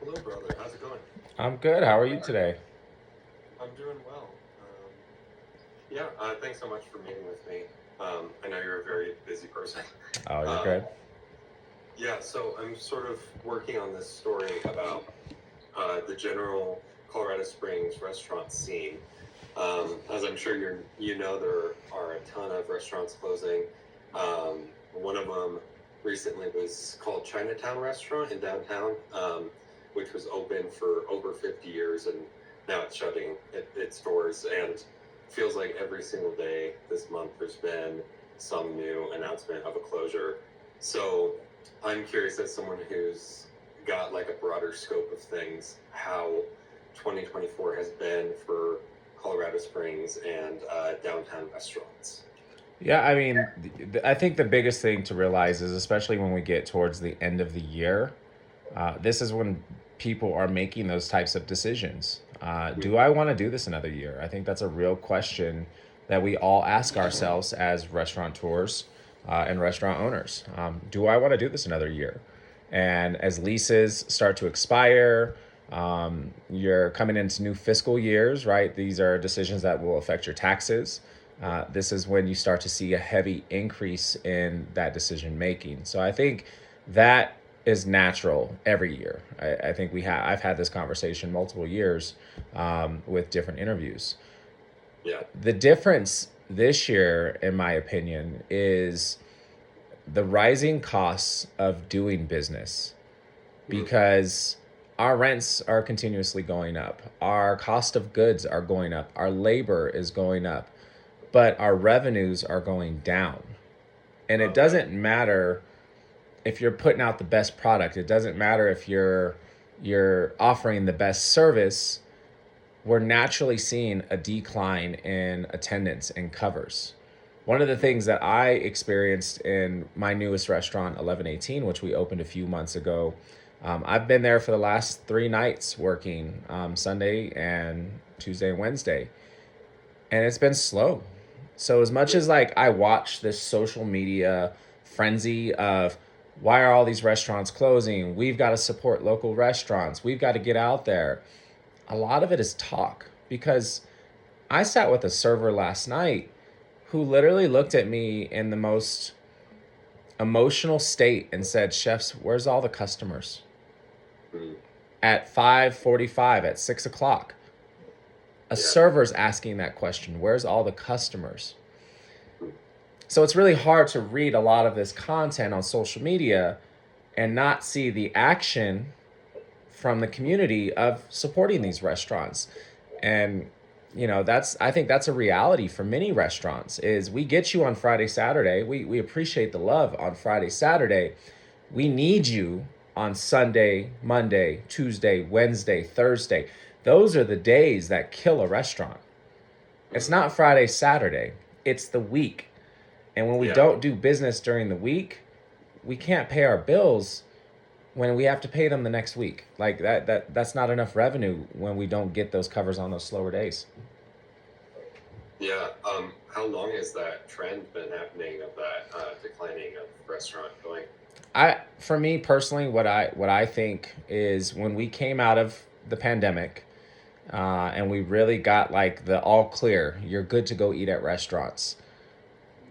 Hello, brother. How's it going? I'm good. How are you today? I'm doing well. Yeah, thanks so much for meeting with me. I know you're a very busy person. Oh, you're Um, good. yeah, so I'm sort of working on this story about the general Colorado Springs restaurant scene. As I'm sure you know, there are a ton of restaurants closing. One of them recently was called Chinatown Restaurant in downtown, which was open for over 50 years, and now it's shutting its doors. And feels like every single day this month there's been some new announcement of a closure. So I'm curious, as someone who's got like a broader scope of things, how 2024 has been for Colorado Springs and downtown restaurants. Yeah, I mean, I think the biggest thing to realize is, especially when we get towards the end of the year, this is when people are making those types of decisions. Do I want to do this another year? I think that's a real question that we all ask ourselves as restaurateurs and restaurant owners. Do I want to do this another year? And as leases start to expire, you're coming into new fiscal years, right? These are decisions that will affect your taxes. This is when you start to see a heavy increase in that decision making. So I think that is natural every year. I think I've had this conversation multiple years with different interviews. Yeah. The difference this year, in my opinion, is the rising costs of doing business, Mm-hmm. because our rents are continuously going up. Our cost of goods are going up. Our labor is going up, but our revenues are going down. And it Okay. doesn't matter if you're putting out the best product. It doesn't matter if you're offering the best service. We're naturally seeing a decline in attendance and covers. One of the things that I experienced in my newest restaurant, 1118, which we opened a few months ago, I've been there for the last 3 nights working, Sunday and Tuesday and Wednesday, and it's been slow. So as much Yeah. as like I watch this social media frenzy of why are all these restaurants closing? We've got to support local restaurants. We've got to get out there. A lot of it is talk, because I sat with a server last night who literally looked at me in the most emotional state and said, "Chefs, where's all the customers?" Mm. At 5:45, at 6 o'clock, a Yeah. server's asking that question, "Where's all the customers?" Mm. So it's really hard to read a lot of this content on social media and not see the action from the community of supporting these restaurants. And that's, I think that's a reality for many restaurants, is we get you on Friday, Saturday. We appreciate the love on Friday, Saturday. We need you on Sunday, Monday, Tuesday, Wednesday, Thursday. Those are the days that kill a restaurant. It's Mm. not Friday, Saturday. It's the week. And when we Yeah. don't do business during the week, we can't pay our bills when we have to pay them the next week. Like that's not enough revenue when we don't get those covers on those slower days. Yeah. How long has that trend been happening of that declining of restaurant going? For me personally, what I think is, when we came out of the pandemic, and we really got like the all clear, you're good to go eat at restaurants.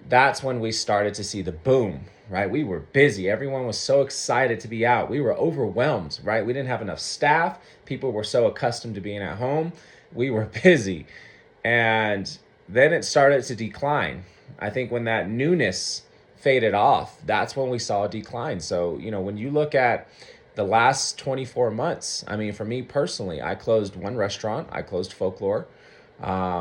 That's when we started to see the boom, right? We were busy. Everyone was so excited to be out. We were overwhelmed, right? We didn't have enough staff. People were so accustomed to being at home. We were busy. And then it started to decline. I think when that newness faded off, that's when we saw a decline. So, when you look at the last 24 months, I mean, for me personally, I closed one restaurant, I closed Folklore,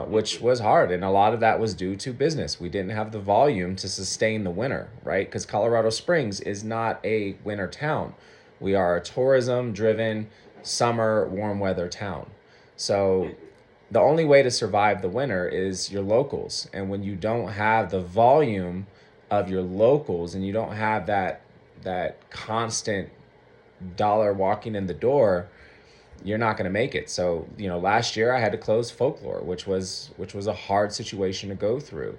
which Mm-hmm. was hard. And a lot of that was due to business. We didn't have the volume to sustain the winter, right? Because Colorado Springs is not a winter town. We are a tourism driven summer warm weather town. So Mm-hmm. the only way to survive the winter is your locals. And when you don't have the volume of your locals, and you don't have that constant dollar walking in the door, you're not going to make it. So, last year I had to close Folklore, which was a hard situation to go through.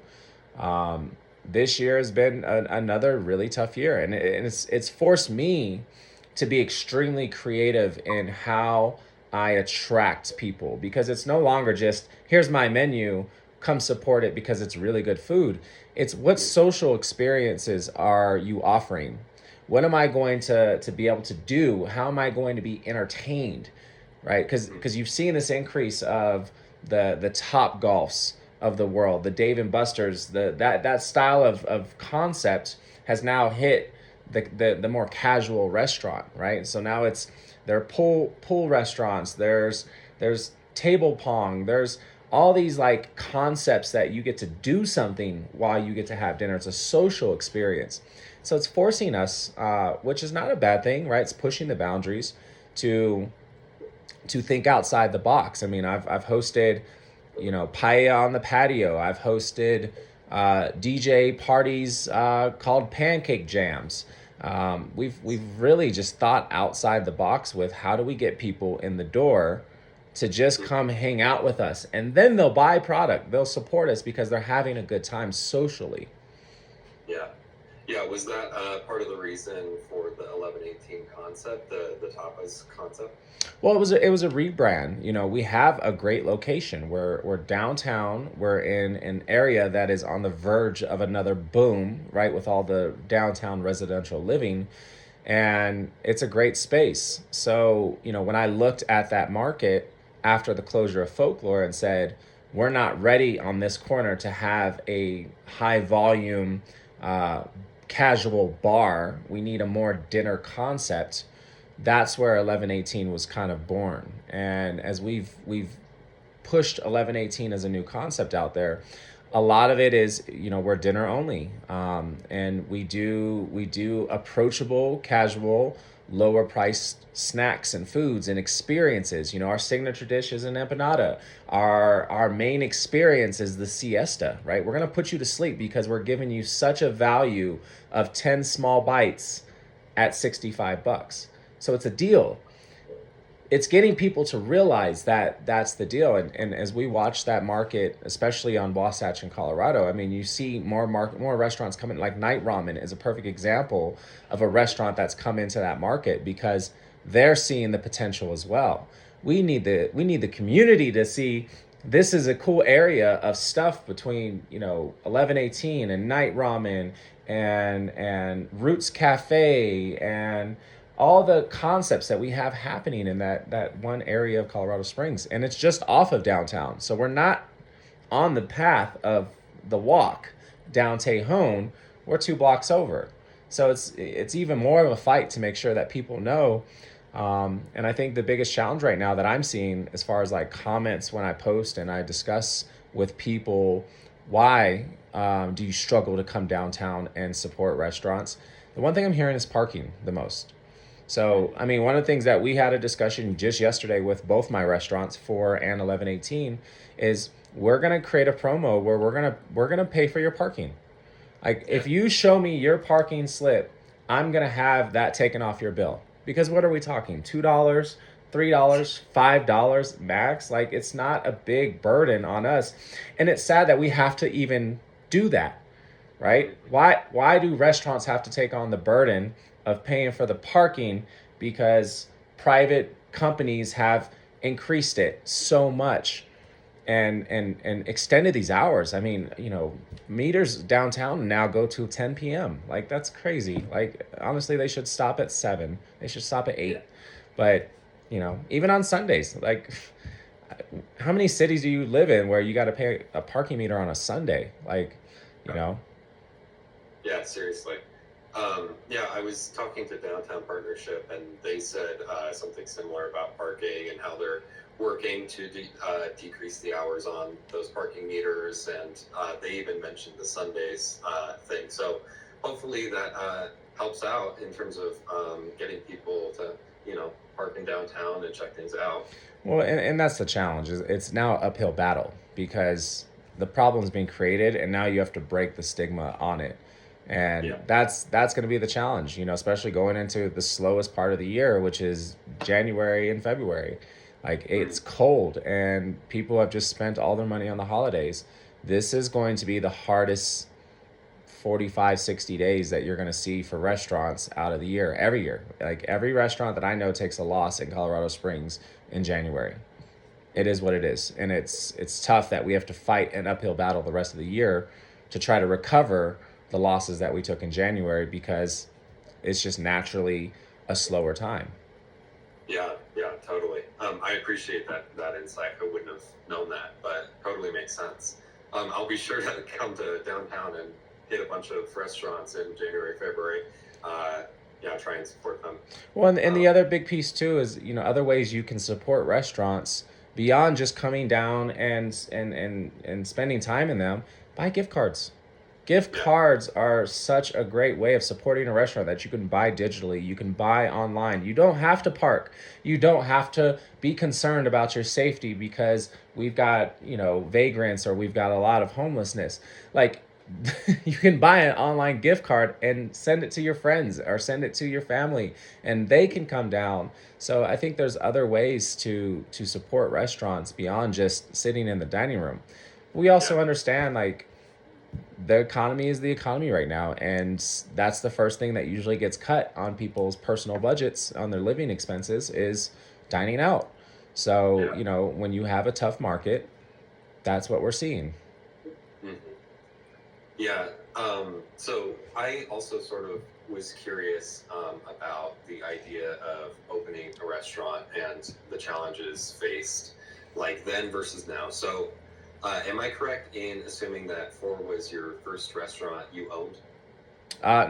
This year has been another really tough year, and it's forced me to be extremely creative in how I attract people, because it's no longer just here's my menu, come support it because it's really good food. It's what social experiences are you offering? What am I going to be able to do? How am I going to be entertained? Right? Because you've seen this increase of the Top Golfs of the world, the Dave and Buster's, that style of concept has now hit the more casual restaurant, right? So now it's there are pool restaurants, there's table pong, there's all these like concepts that you get to do something while you get to have dinner. It's a social experience. So it's forcing us, which is not a bad thing, right? It's pushing the boundaries to think outside the box. I mean, I've hosted, paella on the patio. I've hosted DJ parties called pancake jams. We've really just thought outside the box with how do we get people in the door to just come hang out with us, and then they'll buy product. They'll support us because they're having a good time socially. Yeah. Yeah, was that part of the reason for the 1118 concept, the tapas concept? Well, it was a rebrand. We have a great location. We're downtown. We're in an area that is on the verge of another boom, right, with all the downtown residential living, and it's a great space. So, when I looked at that market after the closure of Folklore and said, we're not ready on this corner to have a high volume uh, casual bar. We need a more dinner concept. That's where 1118 was kind of born. And as we've pushed 1118 as a new concept out there, a lot of it is, we're dinner only, and we do approachable, casual, lower priced snacks and foods and experiences. Our signature dish is an empanada. Our main experience is the siesta, right? We're gonna put you to sleep because we're giving you such a value of 10 small bites at $65. So it's a deal. It's getting people to realize that that's the deal. And as we watch that market, especially on Wasatch in Colorado, I mean, you see more restaurants coming. Like Night Ramen is a perfect example of a restaurant that's come into that market because they're seeing the potential as well. We need the community to see this is a cool area of stuff between 1118 and Night Ramen and Roots Cafe and all the concepts that we have happening in that one area of Colorado Springs, and it's just off of downtown. So we're not on the path of the walk down Tejon. We're 2 blocks over. So it's even more of a fight to make sure that people know. And I think the biggest challenge right now that I'm seeing, as far as like comments when I post and I discuss with people, why do you struggle to come downtown and support restaurants? The one thing I'm hearing is parking the most. So, I mean, one of the things that we had a discussion just yesterday with both my restaurants, 4 and 1118, is we're gonna create a promo where we're gonna pay for your parking. Like, if you show me your parking slip, I'm gonna have that taken off your bill. Because what are we talking? $2, $3, $5 max? Like, it's not a big burden on us, and it's sad that we have to even do that, right? Why do restaurants have to take on the burden of paying for the parking because private companies have increased it so much and extended these hours? I mean, meters downtown now go to 10 p.m. Like, that's crazy. Like, honestly, they should stop at 7. They should stop at 8. But, even on Sundays, like, how many cities do you live in where you got to pay a parking meter on a Sunday? Like, you know? Yeah, seriously. Yeah, I was talking to Downtown Partnership, and they said something similar about parking and how they're working to decrease the hours on those parking meters, and they even mentioned the Sundays thing. So hopefully that helps out in terms of getting people to, park in downtown and check things out. Well, and that's the challenge. It's now an uphill battle because the problem's being created, and now you have to break the stigma on it. And Yeah. that's going to be the challenge, especially going into the slowest part of the year, which is January and February. Like, it's cold and people have just spent all their money on the holidays. This is going to be the hardest 45, 60 days that you're going to see for restaurants out of the year, every year. Like every restaurant that I know takes a loss in Colorado Springs in January. It is what it is. And it's tough that we have to fight an uphill battle the rest of the year to try to recover the losses that we took in January because it's just naturally a slower time. Yeah, yeah, totally. I appreciate that insight. I wouldn't have known that, but totally makes sense. I'll be sure to come to downtown and hit a bunch of restaurants in January, February. Yeah, try and support them. Well, and the Um, other big piece too is, other ways you can support restaurants beyond just coming down and spending time in them. Buy gift cards. Gift yeah, cards are such a great way of supporting a restaurant that you can buy digitally, you can buy online. You don't have to park. You don't have to be concerned about your safety because we've got, vagrants or we've got a lot of homelessness. Like you can buy an online gift card and send it to your friends or send it to your family and they can come down. So I think there's other ways to support restaurants beyond just sitting in the dining room. We yeah, also understand like the economy is the economy right now, and that's the first thing that usually gets cut on people's personal budgets on their living expenses is dining out. So, yeah. when you have a tough market, that's what we're seeing. Mhm. Yeah. So I also sort of was curious about the idea of opening a restaurant and the challenges faced like then versus now. So, am I correct in assuming that Four was your first restaurant you owned?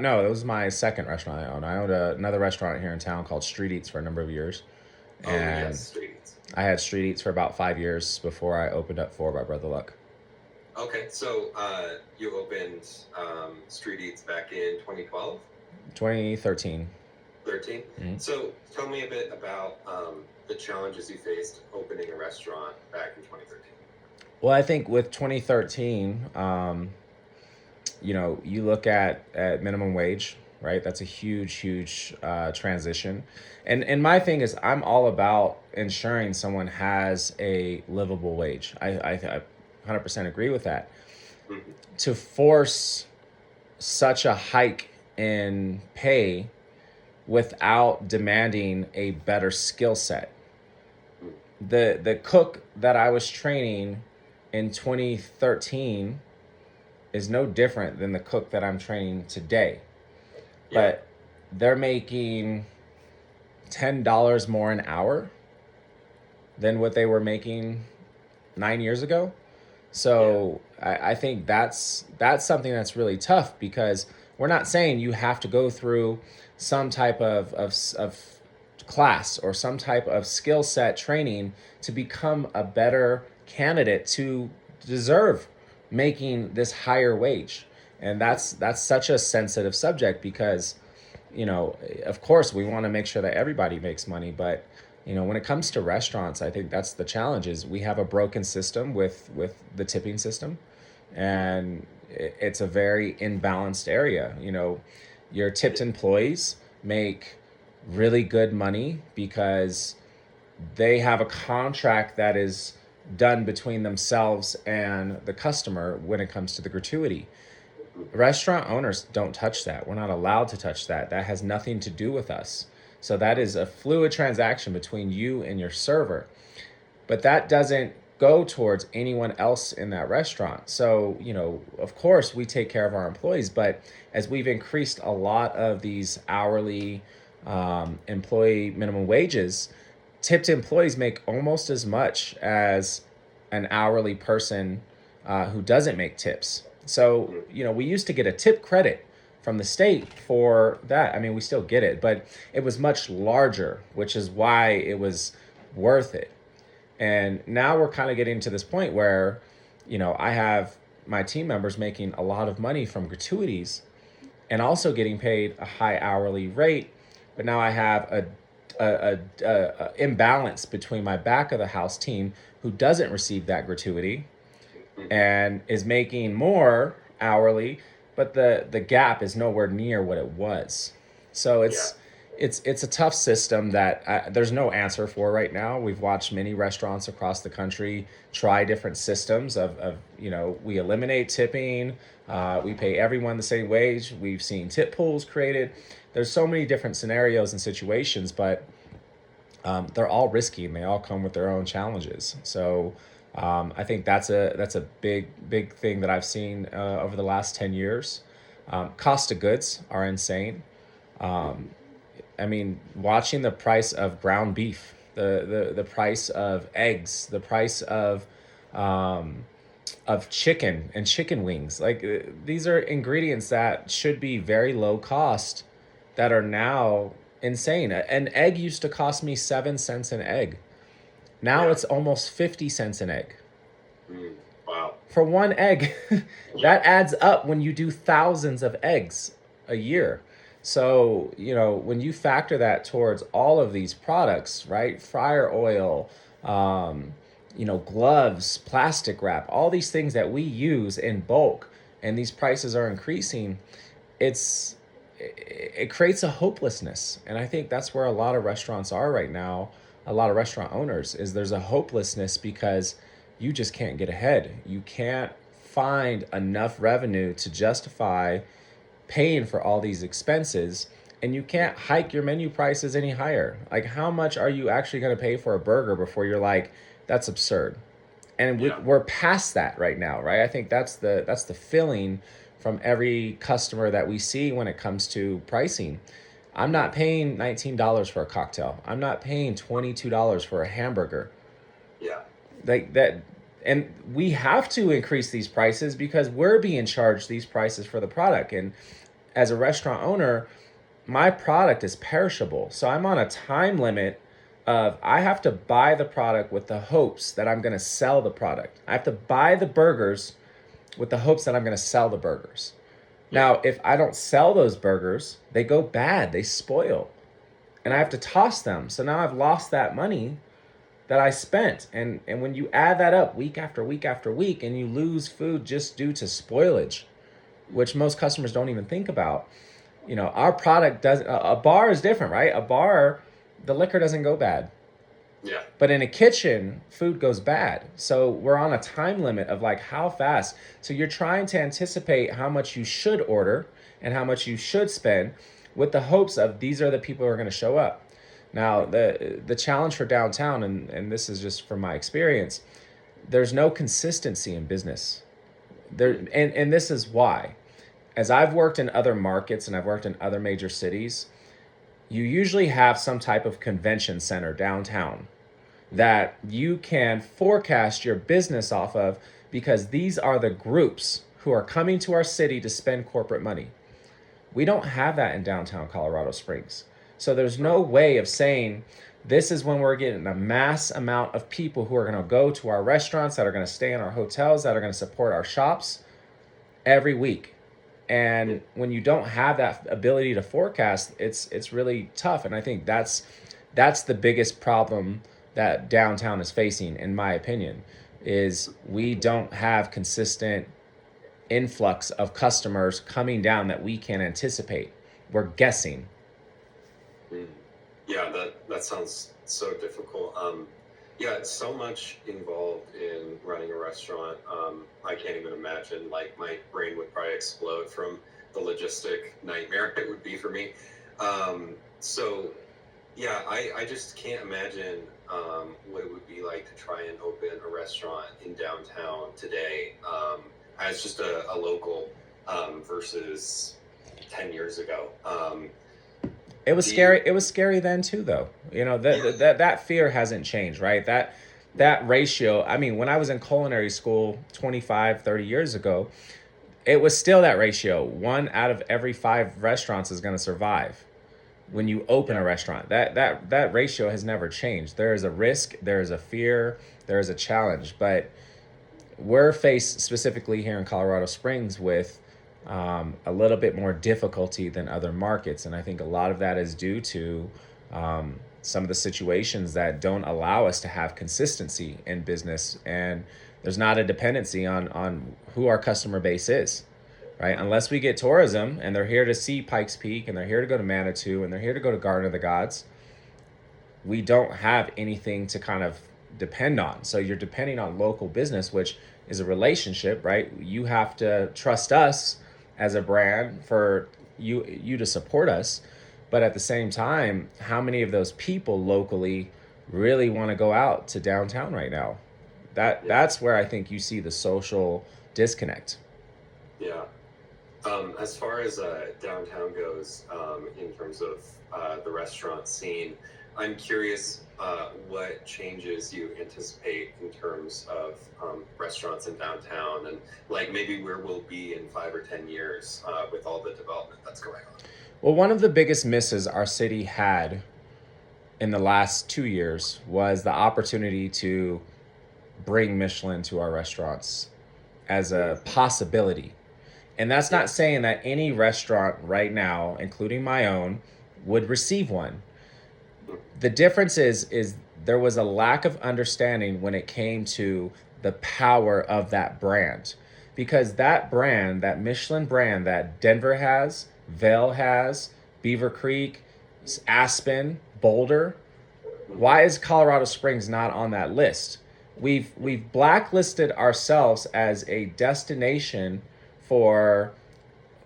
No, it was my second restaurant I owned. I owned another restaurant here in town called Street Eats for a number of years, Oh, yes, and streets. I had Street Eats for about 5 years before I opened up Four by Brother Luck. Okay, so you opened Street Eats back in 2012, 2013. 13. Mhm. So tell me a bit about the challenges you faced opening a restaurant back in 2013. Well, I think with 2013, you look at minimum wage, right? That's a huge transition. And my thing is, I'm all about ensuring someone has a livable wage. I 100% agree with that. Hmm. To force such a hike in pay without demanding a better skill set. The cook that I was training in 2013 is no different than the cook that I'm training today. Yeah, But they're making $10 more an hour than what they were making 9 years ago. yeah, So I think that's something that's really tough because we're not saying you have to go through some type of class or some type of skill set training to become a better candidate to deserve making this higher wage. And that's such a sensitive subject because of course we want to make sure that everybody makes money, but when it comes to restaurants, I think that's the challenge is we have a broken system with the tipping system, and it's a very imbalanced area. Your tipped employees make really good money because they have a contract that is done between themselves and the customer when it comes to the gratuity. Restaurant owners don't touch that. We're not allowed to touch that. That has nothing to do with us. So that is a fluid transaction between you and your server. But that doesn't go towards anyone else in that restaurant. So, of course, we take care of our employees, but as we've increased a lot of these hourly employee minimum wages, tipped employees make almost as much as an hourly person who doesn't make tips. So, we used to get a tip credit from the state for that. I mean, we still get it, but it was much larger, which is why it was worth it. And now we're kind of getting to this point where, I have my team members making a lot of money from gratuities and also getting paid a high hourly rate. But now I have a imbalance between my back of the house team who doesn't receive that gratuity hmm, and is making more hourly, but the gap is nowhere near what it was. So yeah, it's a tough system that there's no answer for right now. We've watched many restaurants across the country try different systems of we eliminate tipping, We pay everyone the same wage. We've seen tip pools created. There's so many different scenarios and situations, but they're all risky and they all come with their own challenges. So I think that's a big thing that I've seen over the last 10 years. Cost of goods are insane. I mean, watching the price of ground beef, the price of eggs, the price of chicken and chicken wings. Like these are ingredients that should be very low cost that are now insane. An egg used to cost me 7 cents an egg. Now Yeah. it's almost 50 cents an egg Mm. Wow. for one egg. Yeah. That adds up when you do thousands of eggs a year. So, when you factor that towards all of these products, right? Fryer oil, um, gloves, plastic wrap, all these things that we use in bulk, and these prices are increasing, it's it creates a hopelessness. And I think that's where a lot of restaurants are right now, a lot of restaurant owners, is there's a hopelessness because you just can't get ahead. You can't find enough revenue to justify paying for all these expenses, and you can't hike your menu prices any higher. Like, how much are you actually going to pay for a burger before you're like, that's absurd? And Yeah. we're past that right now, right? I think that's the feeling from every customer that we see when it comes to pricing. I'm not paying $19 for a cocktail. I'm not paying $22 for a hamburger. Yeah. Like that. And we have to increase these prices because we're being charged these prices for the product. And as a restaurant owner, my product is perishable. So I'm on a time limit of I have to buy the product with the hopes that I'm going to sell the product. I have to buy the burgers with the hopes that I'm going to sell the burgers. Yeah. Now, if I don't sell those burgers, they go bad, they spoil, and I have to toss them. So now I've lost that money that I spent. And when you add that up week after week after week and you lose food just due to spoilage, which most customers don't even think about, our product doesn't, a bar is different, right? A bar, the liquor doesn't go bad. Yeah. But in a kitchen, food goes bad. So we're on a time limit of like how fast. So you're trying to anticipate how much you should order and how much you should spend with the hopes of these are the people who are going to show up. Now, the challenge for downtown, and this is just from my experience, there's no consistency in business. And this is why. As I've worked in other markets and I've worked in other major cities, you usually have some type of convention center downtown that you can forecast your business off of because these are the groups who are coming to our city to spend corporate money. We don't have that in downtown Colorado Springs. So there's no way of saying this is when we're getting a mass amount of people who are going to go to our restaurants, that are going to stay in our hotels, that are going to support our shops every week. And when you don't have that ability to forecast, it's really tough. And I think that's the biggest problem that downtown is facing, in my opinion, is we don't have consistent influx of customers coming down that we can anticipate. We're guessing. Mm. Yeah, that sounds so difficult. Yeah, it's so much involved in running a restaurant. I can't even imagine. Like, my brain would probably explode from the logistic nightmare it would be for me. So, yeah, I just can't imagine what it would be like to try and open a restaurant in downtown today as just a local versus 10 years ago. It was Do scary. you? It was scary then too, though. Yeah. That fear hasn't changed, right? That ratio. I mean, when I was in culinary school 25, 30 years ago, it was still that ratio. One out of every five restaurants is going to survive when you open Yeah. a restaurant. That ratio has never changed. There is a risk, there is a fear, there is a challenge, but we're faced specifically here in Colorado Springs with a little bit more difficulty than other markets. And I think a lot of that is due to some of the situations that don't allow us to have consistency in business. And there's not a dependency on who our customer base is, right? Unless we get tourism and they're here to see Pikes Peak and they're here to go to Manitou and they're here to go to Garden of the Gods, we don't have anything to kind of depend on. So you're depending on local business, which is a relationship, right? You have to trust us as a brand for you to support us. But at the same time, how many of those people locally really want to go out to downtown right now? Yeah. That's where I think you see the social disconnect. Yeah. As far as downtown goes, in terms of the restaurant scene, I'm curious what changes you anticipate in terms of restaurants in downtown, and like maybe where we'll be in 5 or 10 years with all the development that's going on. Well, one of the biggest misses our city had in the last 2 years was the opportunity to bring Michelin to our restaurants as Mm. a possibility. And that's Yeah. not saying that any restaurant right now, including my own, would receive one. Mm. The difference is there was a lack of understanding when it came to the power of that brand. Because that brand, that Michelin brand that Denver has, Vail has, Beaver Creek, Aspen, Boulder, Mhm. why is Colorado Springs not on that list? We've blacklisted ourselves as a destination for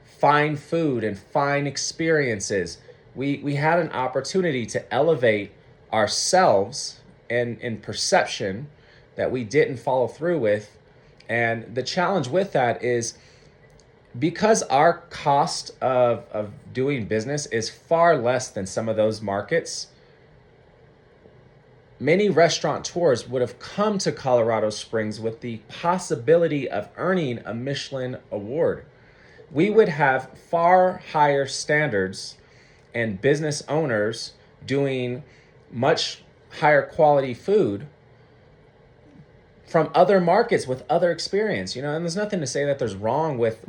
fine food and fine experiences. We had an opportunity to elevate ourselves in perception that we didn't follow through with. And the challenge with that is because our cost of doing business is far less than some of those markets, many restaurateurs would have come to Colorado Springs with the possibility of earning a Michelin award. We would have far higher standards and business owners doing much higher quality food from other markets with other experience, and there's nothing to say that there's wrong with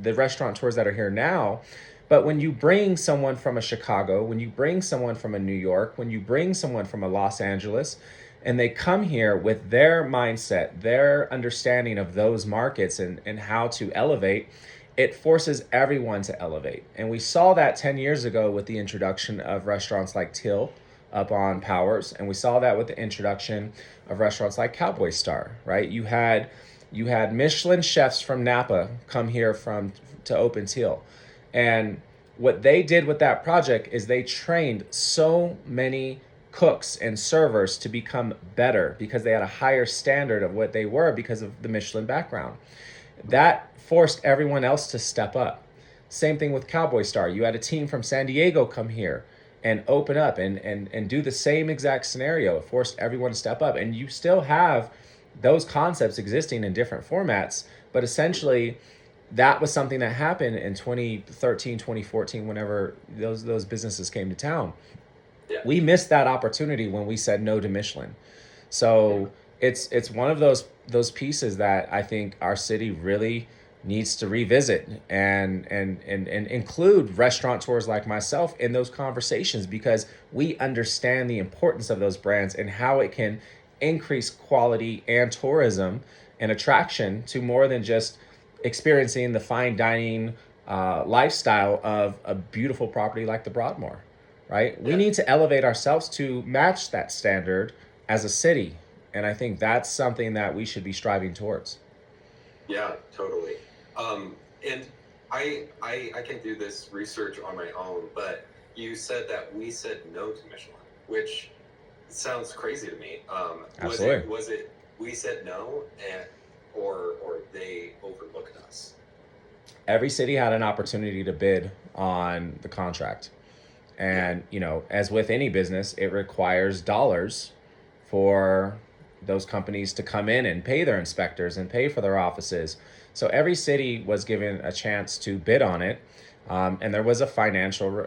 the restaurateurs that are here now. But when you bring someone from a Chicago, when you bring someone from a New York, when you bring someone from a Los Angeles, and they come here with their mindset, their understanding of those markets and how to elevate, it forces everyone to elevate. And we saw that 10 years ago with the introduction of restaurants like Till up on Powers, and we saw that with the introduction of restaurants like Cowboy Star, right? You had Michelin chefs from Napa come here from to open Teal. And what they did with that project is they trained so many cooks and servers to become better because they had a higher standard of what they were because of the Michelin background. That forced everyone else to step up. Same thing with Cowboy Star. You had a team from San Diego come here and open up and do the same exact scenario. It forced everyone to step up. And you still have those concepts existing in different formats, but essentially that was something that happened in 2013, 2014, whenever those businesses came to town. Yeah. We missed that opportunity when we said no to Michelin. Yeah. So it's one of those pieces that I think our city really needs to revisit and include restaurateurs like myself in those conversations because we understand the importance of those brands and how it can increase quality and tourism and attraction to more than just experiencing the fine dining lifestyle of a beautiful property like the Broadmoor, right? We Yeah. need to elevate ourselves to match that standard as a city. And I think that's something that we should be striving towards. Yeah, totally. And I can do this research on my own, but you said that we said no to Michelin, which sounds crazy to me. Was Absolutely. it we said no, and or they overlooked us? Every city had an opportunity to bid on the contract. Yeah. And, as with any business, it requires dollars for those companies to come in and pay their inspectors and pay for their offices. So every city was given a chance to bid on it, and there was a financial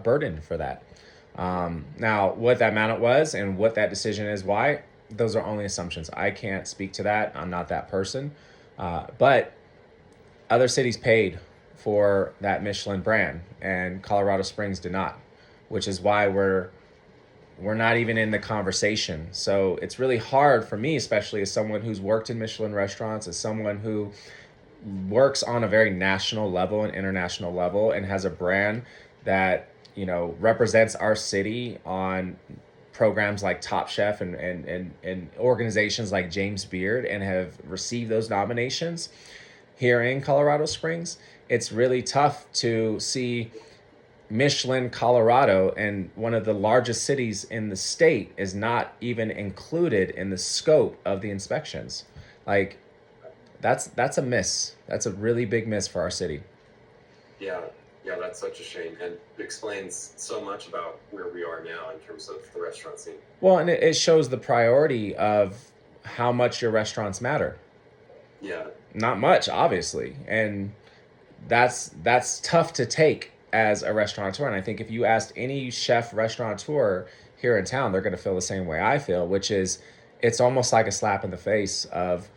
burden for that. Now, what that amount was and what that decision is, why, those are only assumptions. I can't speak to that. I'm not that person. But other cities paid for that Michelin brand, and Colorado Springs did not, which is why we're not even in the conversation. So it's really hard for me, especially as someone who's worked in Michelin restaurants, as someone who works on a very national level and international level and has a brand that represents our city on programs like Top Chef and organizations like James Beard and have received those nominations here in Colorado Springs, it's really tough to see Michelin, Colorado, and one of the largest cities in the state is not even included in the scope of the inspections. Like that's a miss. That's a really big miss for our city. Yeah, yeah, that's such a shame, and it explains so much about where we are now in terms of the restaurant scene. Well, and it shows the priority of how much your restaurants matter. Yeah, Not much, obviously, and that's tough to take as a restaurateur. And I think if you asked any chef restaurateur here in town, they're going to feel the same way I feel, which is it's almost like a slap in the face of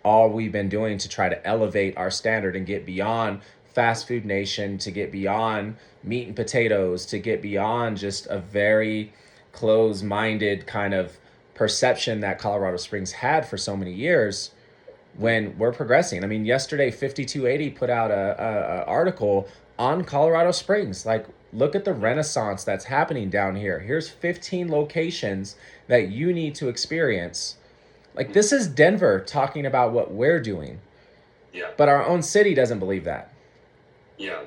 all we've been doing to try to elevate our standard and get beyond fast food nation, to get beyond meat and potatoes, to get beyond just a very closed-minded kind of perception that Colorado Springs had for so many years when we're progressing. I mean, yesterday 5280 put out a article on Colorado Springs. Like, look at the renaissance that's happening down here. Here's 15 locations that you need to experience. Like, this is Denver talking about what we're doing, yeah, but our own city doesn't believe that. yeah,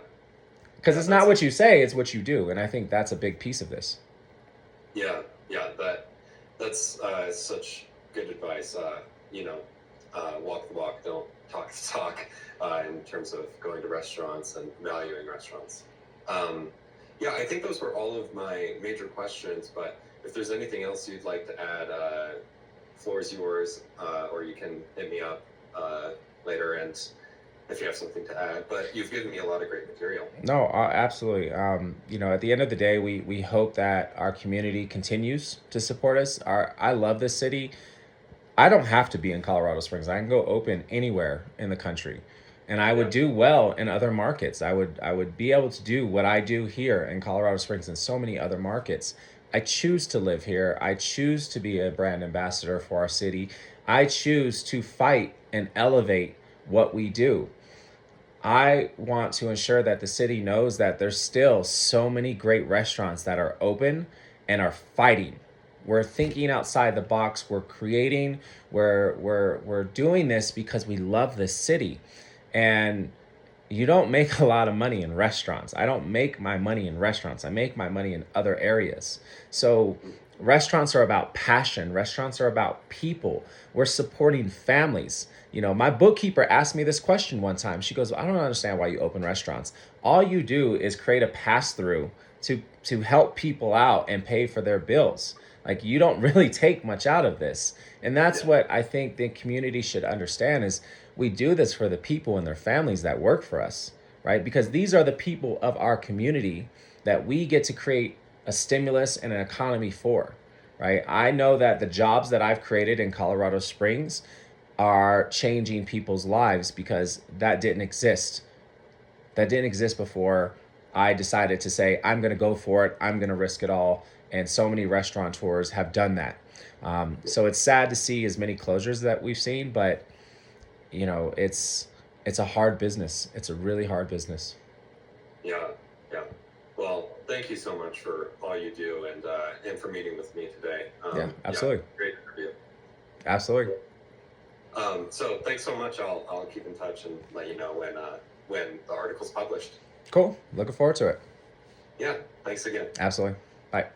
Because yeah. it's not what you say, it's what you do. And I think that's a big piece of this. Yeah, yeah. That's such good advice. Walk the walk, don't talk the talk. In terms of going to restaurants and valuing restaurants. Yeah, I think those were all of my major questions. But if there's anything else you'd like to add, floor is yours, or you can hit me up later, and if you have something to add. But you've given me a lot of great material. No, absolutely. At the end of the day, we hope that our community continues to support us. I love this city. I don't have to be in Colorado Springs. I can go open anywhere in the country. And I would Yeah, do well in other markets. I would be able to do what I do here in Colorado Springs and so many other markets. I choose to live here. I choose to be a brand ambassador for our city. I choose to fight and elevate what we do. I want to ensure that the city knows that there's still so many great restaurants that are open and are fighting. We're thinking outside the box. We're creating. We're doing this because we love this city, and you don't make a lot of money in restaurants. I don't make my money in restaurants. I make my money in other areas. So restaurants are about passion. Restaurants are about people. We're supporting families. My bookkeeper asked me this question one time. She goes, I don't understand why you open restaurants. All you do is create a pass through to help people out and pay for their bills. Like, you don't really take much out of this. And that's yeah, what I think the community should understand is we do this for the people and their families that work for us, right? Because these are the people of our community that we get to create a stimulus and an economy for, right? I know that the jobs that I've created in Colorado Springs are changing people's lives because that didn't exist. That didn't exist before I decided to say, I'm going to go for it. I'm going to risk it all. And so many restaurateurs have done that. So it's sad to see as many closures that we've seen, but it's a hard business. It's a really hard business. yeah, yeah. Well, thank you so much for all you do, and for meeting with me today. Yeah, Yeah, absolutely. great interview. Absolutely. So thanks so much. I'll keep in touch and let you know when the article's published. Cool. Looking forward to it. Yeah, thanks again. Absolutely. Bye.